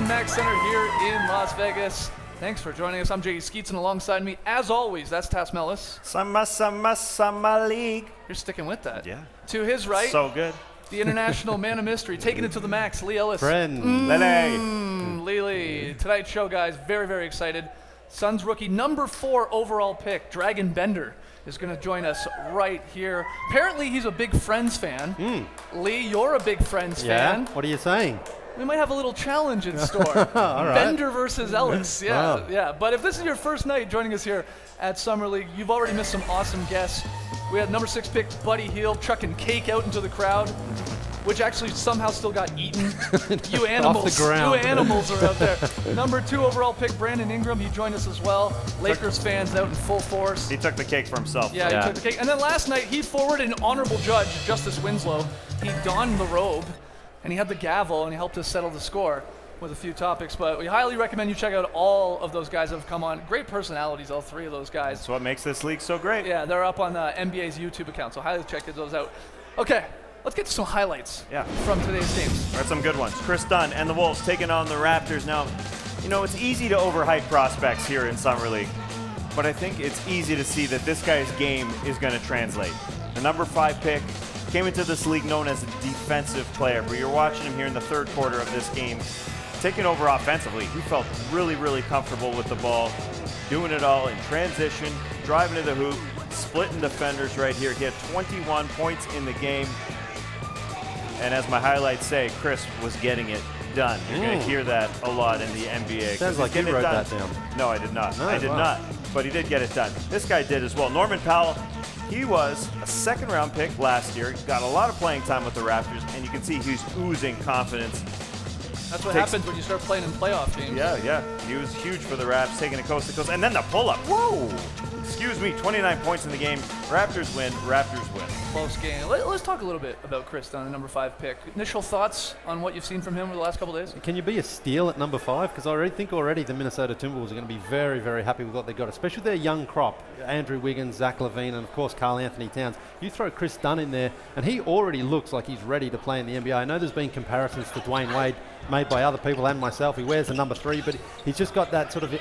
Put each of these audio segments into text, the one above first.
Nissan Max Center here in Las Vegas. Thanks for joining us. I'm Jay Skeets, and alongside me, as always, that's Tass Mellis. Summer League. You're sticking with that. Yeah. To his right, So good. the international man of mystery, taking it to the max, Lee Ellis. Friend. Lee. Tonight's show, guys, very, very excited. Suns rookie number 4 overall pick, Dragan Bender, is going to join us right here. Apparently, he's a big Friends fan. Lee, you're a big Friends fan. What are you saying? We might have a little challenge in store. All right. Bender versus Ellis. Yeah, Wow. yeah. But if this is your first night joining us here at Summer League, you've already missed some awesome guests. We had number 6 pick Buddy Hield chucking cake out into the crowd, which actually somehow still got eaten. You animals. Off the ground. You animals are out there. Number 2 overall pick Brandon Ingram. He joined us as well. Lakers fans out in full force. He took the cake for himself. Yeah, he took the cake. And then last night, he forwarded an honorable judge, Justice Winslow. He donned the robe, and he had the gavel, and he helped us settle the score with a few topics. But we highly recommend you check out all of those guys that have come on. Great personalities, all 3 of those guys. That's what makes this league so great. Yeah, they're up on the NBA's YouTube account, so highly check those out. Okay, let's get to some highlights from today's games. That's some good ones. Chris Dunn and the Wolves taking on the Raptors. Now, you know, it's easy to overhype prospects here in Summer League, but I think it's easy to see that this guy's game is going to translate. The number 5 pick came into this league known as a defensive player, but you're watching him here in the third quarter of this game, taking over offensively. He felt really, really comfortable with the ball, doing it all in transition, driving to the hoop, splitting defenders right here. He had 21 points in the game. And as my highlights say, Chris was getting it done. You're going to hear that a lot in the NBA. Sounds like you wrote that down. No, I did not. No, I did wow. not. But he did get it done. This guy did as well. Norman Powell, he was a second-round pick last year. He got a lot of playing time with the Raptors, and you can see he's oozing confidence. That's what happens when you start playing in playoff games. Yeah. He was huge for the Raps, taking it coast to coast. And then the pull-up. Whoa! Excuse me, 29 points in the game. Raptors win. Close game. Let's talk a little bit about Chris Dunn, the number 5 pick. Initial thoughts on what you've seen from him over the last couple of days? Can you be a steal at number 5? Because I think the Minnesota Timberwolves are going to be very, very happy with what they got, especially their young crop. Andrew Wiggins, Zach LaVine, and of course Karl Anthony Towns. You throw Chris Dunn in there, and he already looks like he's ready to play in the NBA. I know there's been comparisons to Dwayne Wade made by other people and myself. He wears the number 3, but he's just got that sort of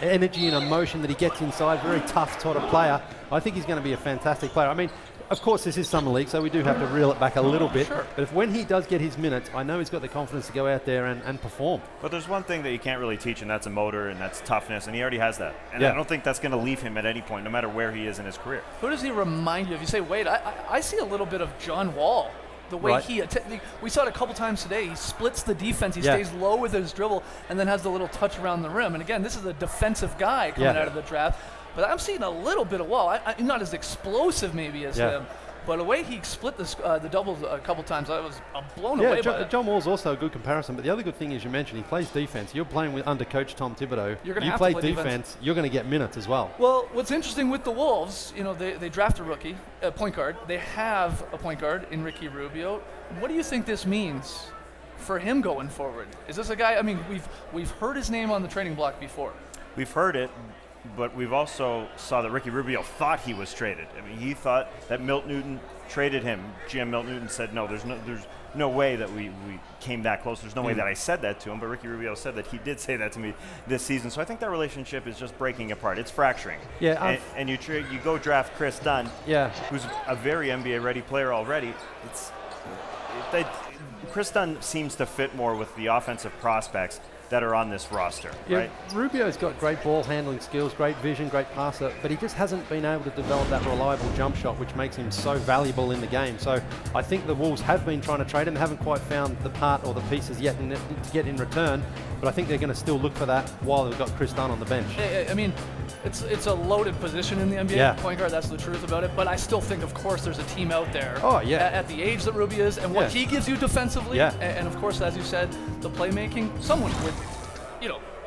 energy and emotion that he gets inside. Very tough sort of player. I think he's going to be a fantastic player. I mean, of course, this is Summer League, so we do have to reel it back a little bit. Sure. But when he does get his minutes, I know he's got the confidence to go out there and perform. But there's one thing that you can't really teach, and that's a motor, and that's toughness, and he already has that. And I don't think that's going to leave him at any point, no matter where he is in his career. Who does he remind you of? You say, Wade, I see a little bit of John Wall. The way we saw it a couple times today. He splits the defense. He stays low with his dribble and then has the little touch around the rim. And again, this is a defensive guy coming out of the draft. But I'm seeing a little bit of Wall. Not as explosive maybe as him. But the way he split the doubles a couple times, I was blown away by it. John Wall's also a good comparison. But the other good thing is you mentioned he plays defense. You're playing under Coach Tom Thibodeau. You're gonna you have play to play defense. You're going to get minutes as well. Well, what's interesting with the Wolves, you know, they draft a rookie, a point guard. They have a point guard in Ricky Rubio. What do you think this means for him going forward? Is this a guy? I mean, we've heard his name on the trading block before. We've heard it, but we've also saw that Ricky Rubio thought he was traded. I mean, he thought that Milt Newton traded him. GM Milt Newton said, no, there's no way that we came that close. There's no way that I said that to him, but Ricky Rubio said that he did say that to me this season. So I think that relationship is just breaking apart. It's fracturing. Yeah, and you go draft Chris Dunn, who's a very NBA-ready player already. Chris Dunn seems to fit more with the offensive prospects that are on this roster, right? Rubio's got great ball handling skills, great vision, great passer, but he just hasn't been able to develop that reliable jump shot, which makes him so valuable in the game. So I think the Wolves have been trying to trade him, haven't quite found the part or the pieces yet to get in return, but I think they're going to still look for that while they've got Chris Dunn on the bench. I mean, it's a loaded position in the NBA, point guard, that's the truth about it, but I still think, of course, there's a team out there at the age that Rubio is and what he gives you defensively, and of course, as you said, the playmaking, someone would,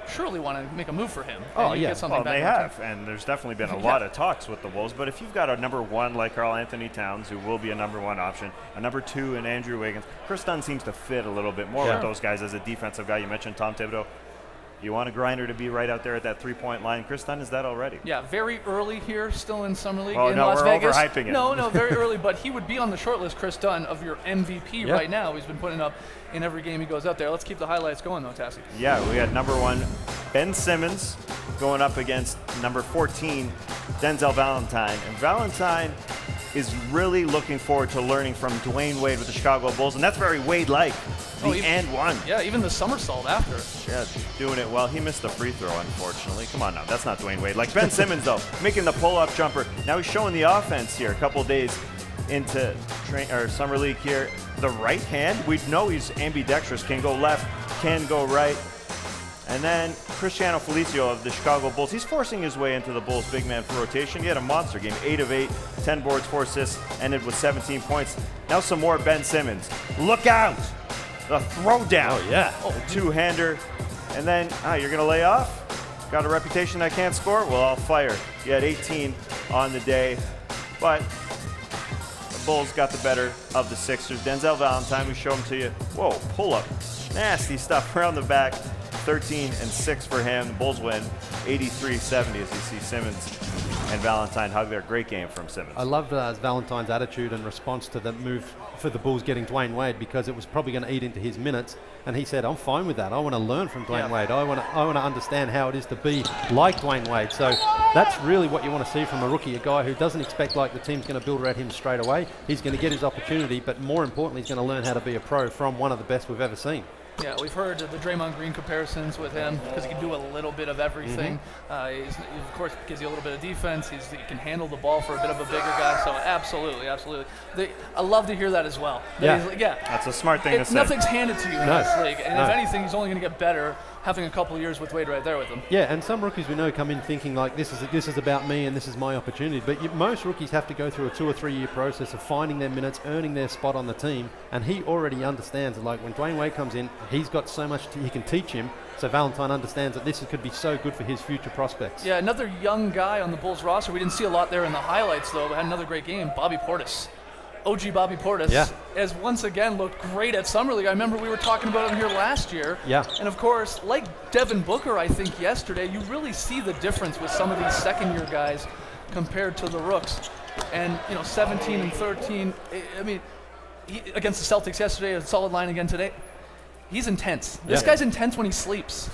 surely want to make a move for him. Get something back they have, and there's definitely been a lot of talks with the Wolves, but if you've got a number 1 like Karl Anthony Towns, who will be a number 1 option, a number 2 in Andrew Wiggins, Chris Dunn seems to fit a little bit more with those guys as a defensive guy. You mentioned Tom Thibodeau. You want a grinder to be right out there at that three-point line. Chris Dunn is that already. Yeah, very early here, still in Summer League Oh, in no, Las we're Vegas. overhyping it. No, very early, but he would be on the short list, Chris Dunn, of your MVP Yeah. right now. He's been putting up in every game he goes out there. Let's keep the highlights going, though, Tassie. Yeah, we had number 1, Ben Simmons, going up against number 14, Denzel Valentine. And Valentine is really looking forward to learning from Dwayne Wade with the Chicago Bulls, and that's very Wade-like. The and one. Yeah, even the somersault after. Yeah, doing it well. He missed the free throw, unfortunately. Come on now, that's not Dwayne Wade. Like Ben Simmons, though, making the pull-up jumper. Now he's showing the offense here a couple days into Summer League here. The right hand, we know he's ambidextrous, can go left, can go right. And then Cristiano Felicio of the Chicago Bulls, he's forcing his way into the Bulls' big man for rotation. He had a monster game, 8 of 8, 10 boards, 4 assists, ended with 17 points. Now some more Ben Simmons. Look out! The throwdown. Oh, yeah. The two-hander. And then, you're going to lay off? Got a reputation that can't score? Well, I'll fire. He had 18 on the day. But the Bulls got the better of the Sixers. Denzel Valentine, we show him to you. Whoa, pull-up. Nasty stuff around the back. 13 and 6 for him. The Bulls win 83-70 as you see Simmons and Valentine hug their great game from Simmons. I loved Valentine's attitude and response to the move for the Bulls getting Dwayne Wade, because it was probably going to eat into his minutes, and he said, I'm fine with that. I want to learn from Dwayne Wade. I want to understand how it is to be like Dwayne Wade. So that's really what you want to see from a rookie, a guy who doesn't expect like the team's going to build around him straight away. He's going to get his opportunity, but more importantly, he's going to learn how to be a pro from one of the best we've ever seen. Yeah, we've heard the Draymond Green comparisons with him because he can do a little bit of everything. He's, of course, gives you a little bit of defense. He can handle the ball for a bit of a bigger guy. So absolutely. I love to hear that as well. That's a smart thing to say. Nothing's handed to you in this league, and No. if anything, he's only going to get better having a couple of years with Wade right there with him. Yeah, and some rookies we know come in thinking like this is about me and this is my opportunity. But most rookies have to go through a 2 or 3 year process of finding their minutes, earning their spot on the team, and he already understands that. Like when Dwayne Wade comes in, he's got so much he can teach him. So Valentine understands that this could be so good for his future prospects. Yeah, another young guy on the Bulls roster. We didn't see a lot there in the highlights though, but had another great game. Bobby Portis. OG Bobby Portis has once again looked great at Summer League. I remember we were talking about him here last year. Yeah. And of course, like Devin Booker, I think yesterday, you really see the difference with some of these second-year guys compared to the rooks. And 17 and 13. I mean, against the Celtics yesterday, a solid line again today. He's intense. This guy's intense when he sleeps.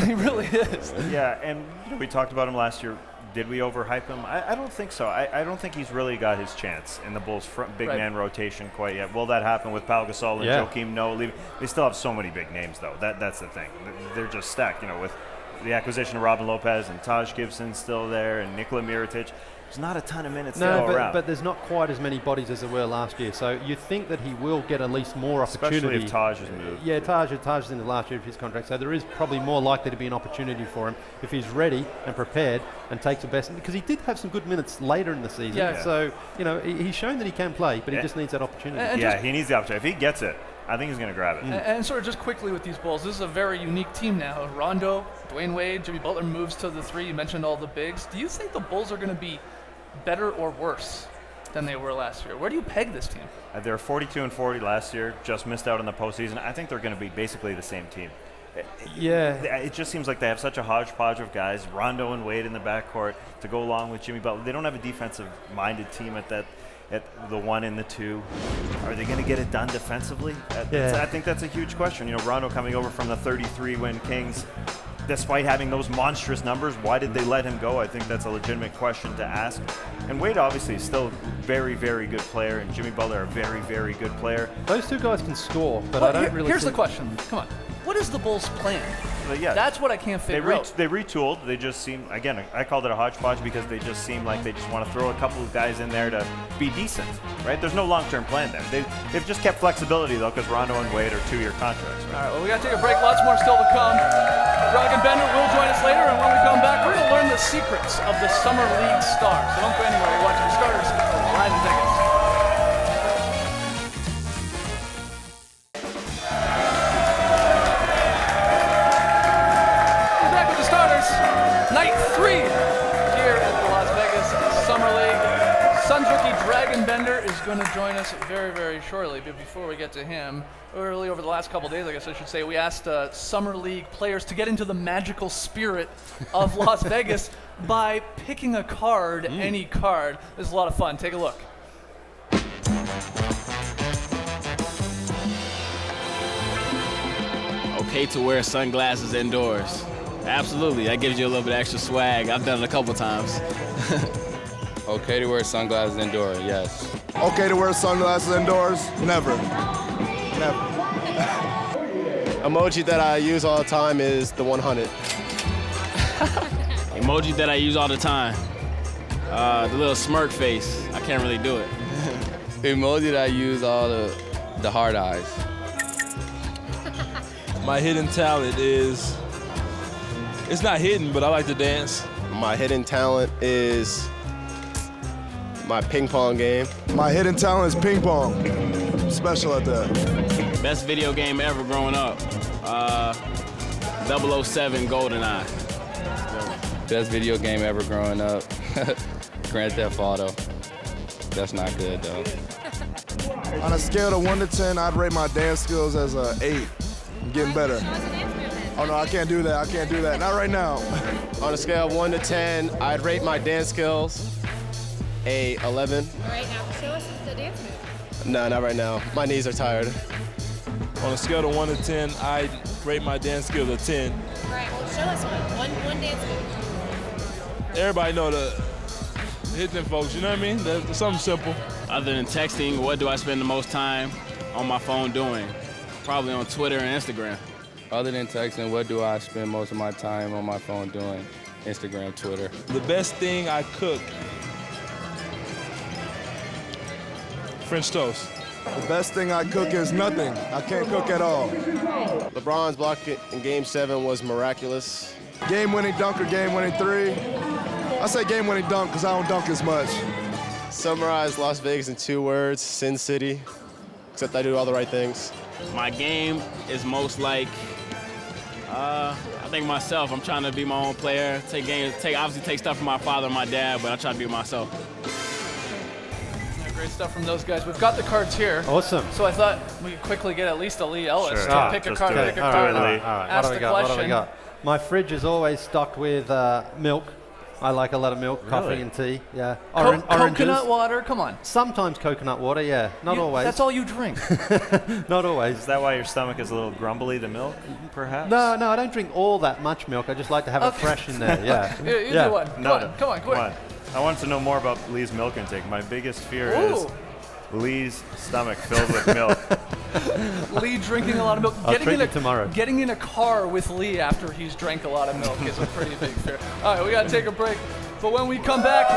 He really is. Yeah, and we talked about him last year. Did we overhype him? I don't think so. I don't think he's really got his chance in the Bulls' front big man rotation quite yet. Will that happen with Pau Gasol and Joakim Noah leaving? They still have so many big names, though. That's the thing. They're just stacked, with the acquisition of Robin Lopez and Taj Gibson still there and Nikola Mirotic. There's not a ton of minutes to go around. But there's not quite as many bodies as there were last year. So you think that he will get at least more opportunity. Especially if Taj is moved. Yeah, Taj is in the last year of his contract. So there is probably more likely to be an opportunity for him if he's ready and prepared and takes the best. Because he did have some good minutes later in the season. Yeah. So, he's shown that he can play, but he just needs that opportunity. He needs the opportunity. If he gets it, I think he's going to grab it. And sort of just quickly with these Bulls, this is a very unique team now. Rondo, Dwayne Wade, Jimmy Butler moves to the 3. You mentioned all the bigs. Do you think the Bulls are going to be better or worse than they were last year? Where do you peg this team? They were 42-40 last year, just missed out in the postseason. I think they're going to be basically the same team. Yeah. It just seems like they have such a hodgepodge of guys, Rondo and Wade in the backcourt to go along with Jimmy Butler. They don't have a defensive-minded team at the 1 and the 2. Are they going to get it done defensively? I think that's a huge question. Rondo coming over from the 33-win Kings, despite having those monstrous numbers, why did they let him go? I think that's a legitimate question to ask. And Wade obviously is still a very, very good player, and Jimmy Butler a very, very good player. Those two guys can score, but I don't really Here's think the question. Come on. What is the Bulls' plan? But That's what I can't figure out. They retooled. They just seem, again, I called it a hodgepodge because they just seem like they just want to throw a couple of guys in there to be decent, right? There's no long-term plan there. They've just kept flexibility, though, because Rondo and Wade are 2-year contracts. Right? All right, well, we got to take a break. Lots more still to come. Dragan Bender will join us later, and when we come back, we're going to learn the secrets of the Summer League stars. So don't go anywhere. You're watching the Starters live in Vegas. Night 3 here at the Las Vegas Summer League. Suns rookie rookie Dragon Bender is going to join us very, very shortly. But before we get to him, early over the last couple days, I guess I should say, we asked Summer League players to get into the magical spirit of Las Vegas by picking a card, any card. This is a lot of fun. Take a look. Okay to wear sunglasses indoors. Absolutely, that gives you a little bit of extra swag. I've done it a couple times. Okay to wear sunglasses indoors, yes. Okay to wear sunglasses indoors? Never. Never. Emoji that I use all the time is the 100. Emoji that I use all the time. The little smirk face. I can't really do it. Emoji that I use all the hard eyes. My hidden talent is, it's not hidden, but I like to dance. My hidden talent is my ping pong game. My hidden talent is ping pong. I'm special at that. Best video game ever growing up. 007 GoldenEye. Best video game ever growing up. Grand Theft Auto. That's not good though. On a scale of 1 to 10, I'd rate my dance skills as a 8. I'm getting better. Oh no, I can't do that. I can't do that. Not right now. On a scale of 1 to 10, I'd rate my dance skills a 11. All right, now show us the dance move. No, not right now. My knees are tired. On a scale of 1 to 10, I rate my dance skills a 10. All right, well, show us one dance move. Everybody know the hit them folks, you know what I mean? That's something simple. Other than texting, what do I spend the most time on my phone doing? Probably on Twitter and Instagram. Other than texting, what do I spend most of my time on my phone doing? Instagram, Twitter. The best thing I cook, French toast. The best thing I cook is nothing. I can't cook at all. LeBron's block in Game 7 was miraculous. Game-winning dunk or game-winning 3? I say game-winning dunk because I don't dunk as much. Summarize Las Vegas in 2 words, Sin City, except I do all the right things. My game is most like, I think myself. I'm trying to be my own player. Obviously take stuff from my father and my dad, but I try to be myself. Yeah, great stuff from those guys. We've got the cards here. Awesome. So I thought we could quickly get at least a Lee Ellis Sure. to pick a Just card, do it. pick a All card, right, and Lee. All right, ask what do the we got? What do we question. got? My fridge is always stocked with milk. I like a lot of milk, coffee Really? and tea. Yeah. Coconut Oranges. water, come on. Sometimes coconut water, yeah. Not You- always. That's all you drink. Not always. Is that why your stomach is a little grumbly, the milk, perhaps? No, I don't drink all that much milk. I just like to have it Okay. fresh in there, yeah. You Yeah. do one. Come on, quick. I want to know more about Lee's milk intake. My biggest fear Ooh. is Lee's stomach filled with milk. Lee drinking a lot of milk. I'll treat you tomorrow. Getting in a car with Lee after he's drank a lot of milk is a pretty big fear. All right, we got to take a break. But when we come back,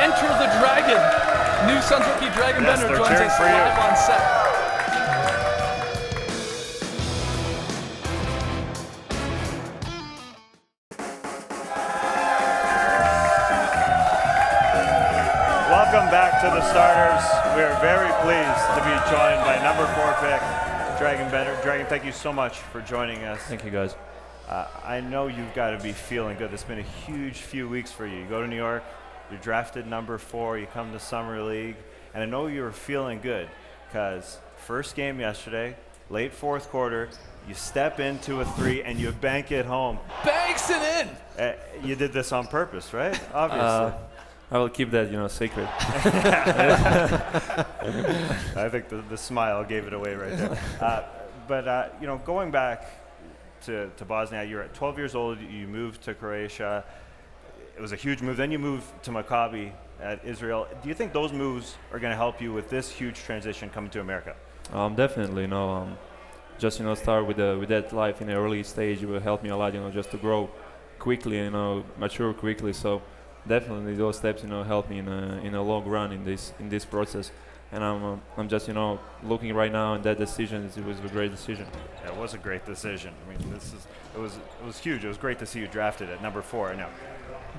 enter the Dragon. New Suns rookie Dragon Yes, Bender they're joins cheering us for you. live on set. Welcome back to the starters. We are very pleased to be joined by number 4 pick, Dragon Bender. Dragon, thank you so much for joining us. Thank you, guys. I know you've got to be feeling good. It's been a huge few weeks for you. You go to New York, you're drafted number 4, you come to Summer League, and I know you were feeling good because first game yesterday, late fourth quarter, you step into a 3 and you bank it home. Banks it in. You did this on purpose, right? Obviously. I will keep that, secret. I think the smile gave it away right there. But going back to Bosnia, you're at 12 years old. You moved to Croatia. It was a huge move. Then you moved to Maccabi at Israel. Do you think those moves are going to help you with this huge transition coming to America? Definitely, just start with that life in the early stage will help me a lot, just to grow quickly, mature quickly. So definitely those steps, help me in a long run in this process. And I'm just looking right now, and that decision it was a great decision. Yeah, it was a great decision. I mean, it was huge. It was great to see you drafted at number 4. Now,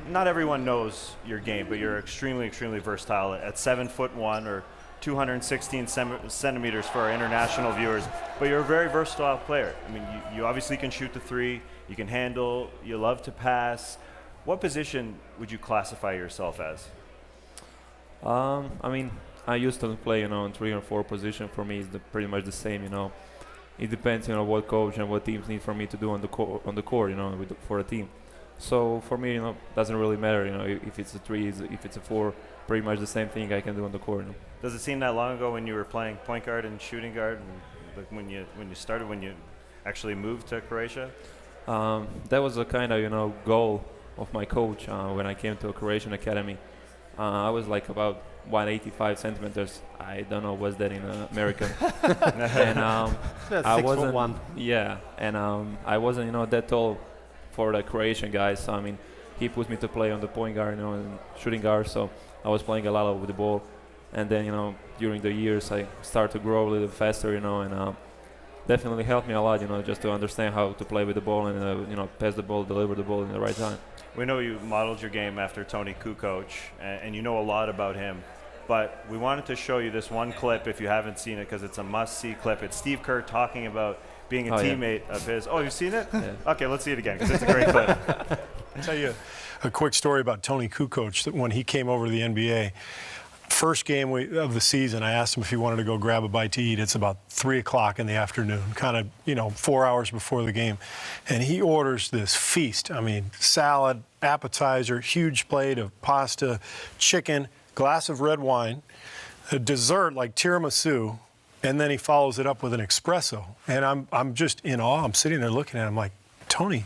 not everyone knows your game, but you're extremely, extremely versatile at 7'1" or 216 centimeters for our international viewers. But you're a very versatile player. I mean, you obviously can shoot the 3, you can handle, you love to pass. What position would you classify yourself as? I mean, I used to play, in 3 or 4 position. For me, it's pretty much the same, It depends, what coach and what teams need for me to do on the court, for a team. So for me, doesn't really matter, if it's a 3, if it's a 4, pretty much the same thing I can do on the court. Does it seem that long ago when you were playing point guard and shooting guard, and when you actually moved to Croatia? That was a kind of, goal of my coach when I came to a Croatian academy. I was like about 185 centimeters. I don't know what's that in America. And I wasn't 6'1". Yeah, and I wasn't that tall for the Croatian guys. So I mean, he put me to play on the point guard, and shooting guard. So I was playing a lot with the ball, and then during the years I started to grow a little faster, and definitely helped me a lot, just to understand how to play with the ball and pass the ball, deliver the ball in the right time. We know you modeled your game after Tony Kukoc, and you know a lot about him. But we wanted to show you this one clip if you haven't seen it, because it's a must-see clip. It's Steve Kerr talking about being a teammate of his. Oh, you've seen it? Yeah. Okay, let's see it again, because it's a great clip. I'll tell you a quick story about Tony Kukoc. That when he came over to the NBA, first game of the season, I asked him if he wanted to go grab a bite to eat. It's about 3 o'clock in the afternoon, kind of, 4 hours before the game. And he orders this feast. I mean, salad, appetizer, huge plate of pasta, chicken, glass of red wine, a dessert like tiramisu, and then he follows it up with an espresso. And I'm just in awe. I'm sitting there looking at him like, Tony,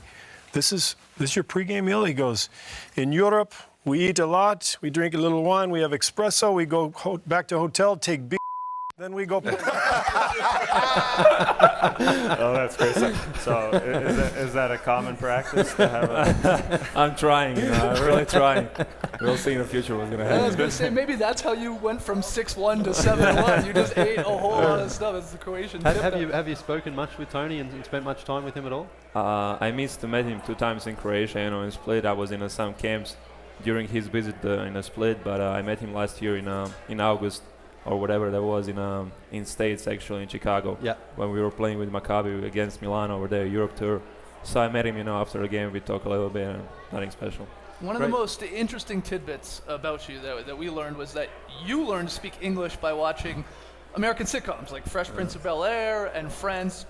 this is your pregame meal? He goes, in Europe, we eat a lot, we drink a little wine, we have espresso, we go back to hotel, take beer, then we go. Oh, that's great. So is that a common practice to have a... I'm trying, I'm really trying. We'll see in the future what's going to happen. I was going to say, maybe that's how you went from 6'1" to 7'1". You just ate a whole lot of stuff. It's the Croatian tip. Have you spoken much with Tony and spent much time with him at all? I met him 2 times in Croatia, in Split. I was in some camps during his visit in a Split, but I met him last year in August or whatever that was in States, actually in Chicago. Yeah. When we were playing with Maccabi against Milan over there, Europe tour. So I met him, after the game. We talked a little bit, and nothing special. One of the most interesting tidbits about you that we learned was that you learned to speak English by watching American sitcoms like Fresh Prince of Bel-Air and Friends.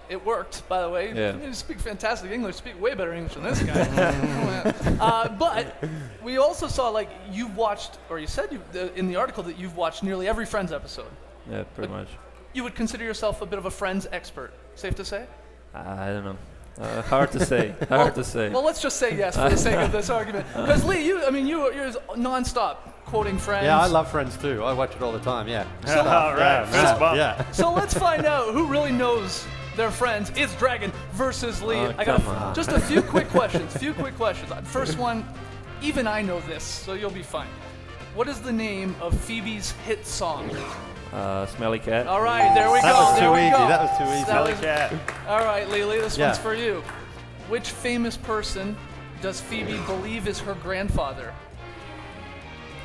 It worked, by the way. Yeah. You speak fantastic English. Speak way better English than this guy. But we also saw, you've watched, or you said in the article that you've watched nearly every Friends episode. Yeah, pretty much. You would consider yourself a bit of a Friends expert. Safe to say? I don't know. Hard to say. Hard to say. Well, let's just say yes for the sake of this argument. Because Lee, you're nonstop quoting Friends. Yeah, I love Friends too. I watch it all the time. Yeah. So, all right. Yeah. So let's find out who really knows their Friends. It's Dragon versus Lee. Oh, I got just a few quick questions. First one, even I know this, so you'll be fine. What is the name of Phoebe's hit song? Smelly Cat. All right, there we go. That was too easy. Smelly Cat. All right, Lily, this one's for you. Which famous person does Phoebe believe is her grandfather?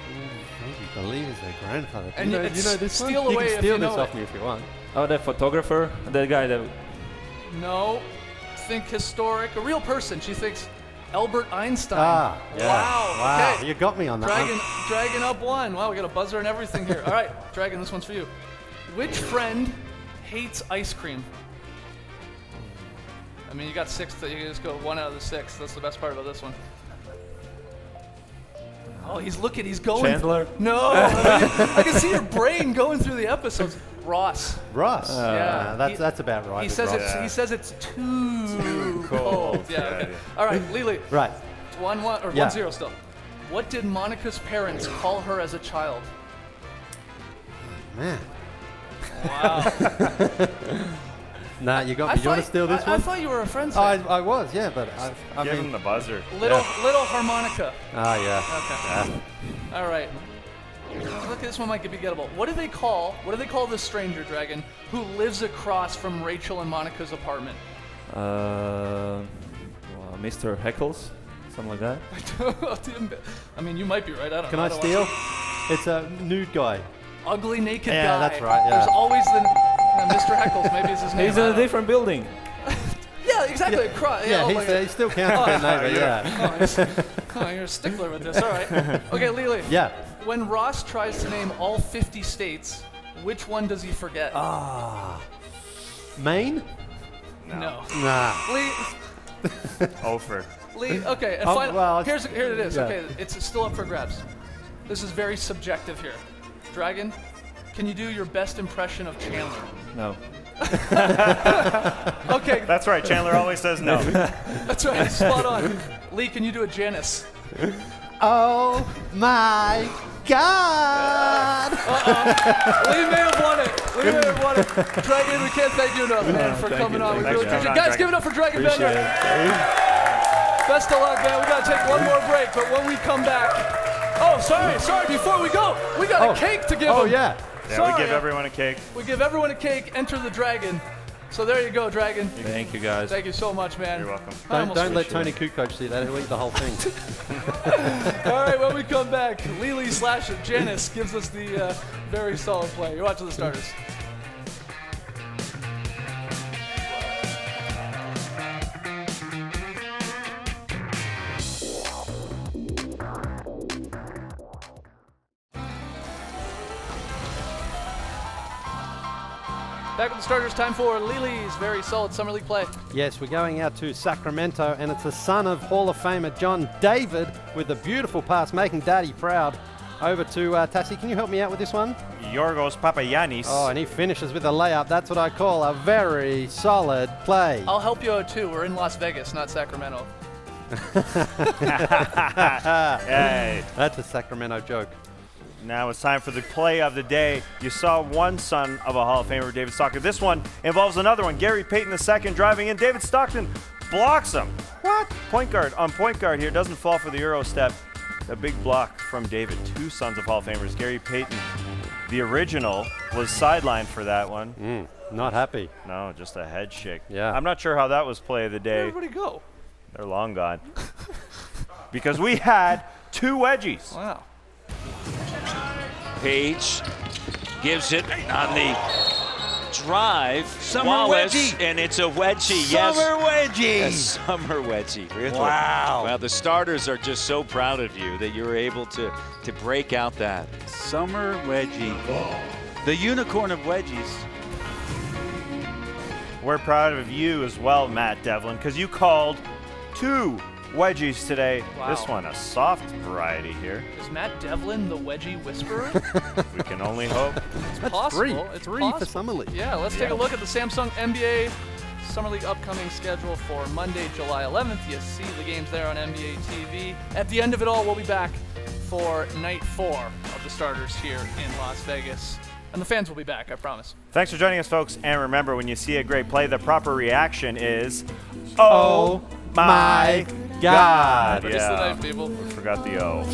Phoebe believes is their grandfather. And you know this steal one? away You can if steal you know this off it. me if you want. Oh, that photographer? That guy that... No. Think historic. A real person. She thinks Albert Einstein. Ah, yeah. Wow. Okay. You got me on that one. Dragon up 1. Wow, we got a buzzer and everything here. All right, Dragon, this one's for you. Which friend hates ice cream? I mean, you got 6. You can just go 1 out of the 6. That's the best part about this one. Oh, he's going. Chandler? No. I can see your brain going through the episodes. Ross. Yeah, that's about right. He says it's too cold. Yeah. Okay. All right, Lily. Right. It's 1-1 or 1-0 still. What did Monica's parents call her as a child? Man. Wow. Nah, you got me. You want to steal this one? I thought you were a Friends Oh, fan. I was, yeah, but I Give mean, him the buzzer. Little harmonica. Ah, yeah. Okay. All right. Look, this one might be gettable. What do they call this stranger, Dragon, who lives across from Rachel and Monica's apartment? Mr. Heckles, something like that. I mean, you might be right. I don't know. Can I steal? It's a nude guy. Ugly naked guy. Yeah, that's right. Yeah. There's always the Mr. Heckles. Maybe it's his name. He's in a different building. Yeah, Yeah, exactly. Yeah, Yeah, he still counts their neighbor, yeah. Oh, you're a stickler with this. All right. Okay, Lily. Yeah. When Ross tries to name all 50 states, which one does he forget? Maine? No. Nah. Lee. Over. Lee. Okay. And here it is. Yeah. Okay, it's still up for grabs. This is very subjective here. Dragon, can you do your best impression of Chandler? No. Okay. That's right. Chandler always says no. That's right. Spot on. Lee, can you do a Janice? Oh my God! Lee may have won it. Lee may have won it. Dragon, we can't thank you enough, man, for coming on. We really appreciate it. Guys, give it up for Dragon Bender. Best of luck, man. We got to take one more break, but when we come back. Oh, sorry. Before we go, we got a cake to give them. Oh, yeah. Yeah, we give everyone a cake. We give everyone a cake. Enter the Dragon. So there you go, Dragon. Thank you, guys. Thank you so much, man. You're welcome. Don't let Tony Kukoc see that. He'll eat the whole thing. All right, when we come back, Lily / Janice gives us the very solid play. You're watching the starters. Back with the starters, time for Lily's very solid Summer League play. Yes, we're going out to Sacramento, and it's the son of Hall of Famer John David with a beautiful pass, making Daddy proud. Over to Tassie. Can you help me out with this one? Yorgos Papagiannis. Oh, and he finishes with a layup. That's what I call a very solid play. I'll help you out too. We're in Las Vegas, not Sacramento. Hey. That's a Sacramento joke. Now it's time for the play of the day. You saw one son of a Hall of Famer, David Stockton. This one involves another one. Gary Payton II driving in. David Stockton blocks him. What? Point guard here. Doesn't fall for the Euro step. A big block from David. Two sons of Hall of Famers. Gary Payton, the original, was sidelined for that one. Not happy. No, just a head shake. Yeah. I'm not sure how that was play of the day. Where'd everybody go? They're long gone. Because we had two wedgies. Wow. Page gives it on the drive. Summer Wallace, wedgie. and it's a wedgie. Summer wedgie. A summer wedgie. Really? Wow. Well, the starters are just so proud of you that you were able to break out that. Summer wedgie. The unicorn of wedgies. We're proud of you as well, Matt Devlin, because you called two wedgies today. Wow. This one, a soft variety here. Is Matt Devlin the wedgie whisperer? We can only hope. It's possible. It's three possible. for Summer League. Yeah, let's take a look at the Samsung NBA Summer League upcoming schedule for Monday, July 11th. You see the games there on NBA TV. At the end of it all, we'll be back for night 4 of the starters here in Las Vegas. And the fans will be back, I promise. Thanks for joining us, folks. And remember, when you see a great play, the proper reaction is, Oh my God. Produce the knife, people. We forgot the O.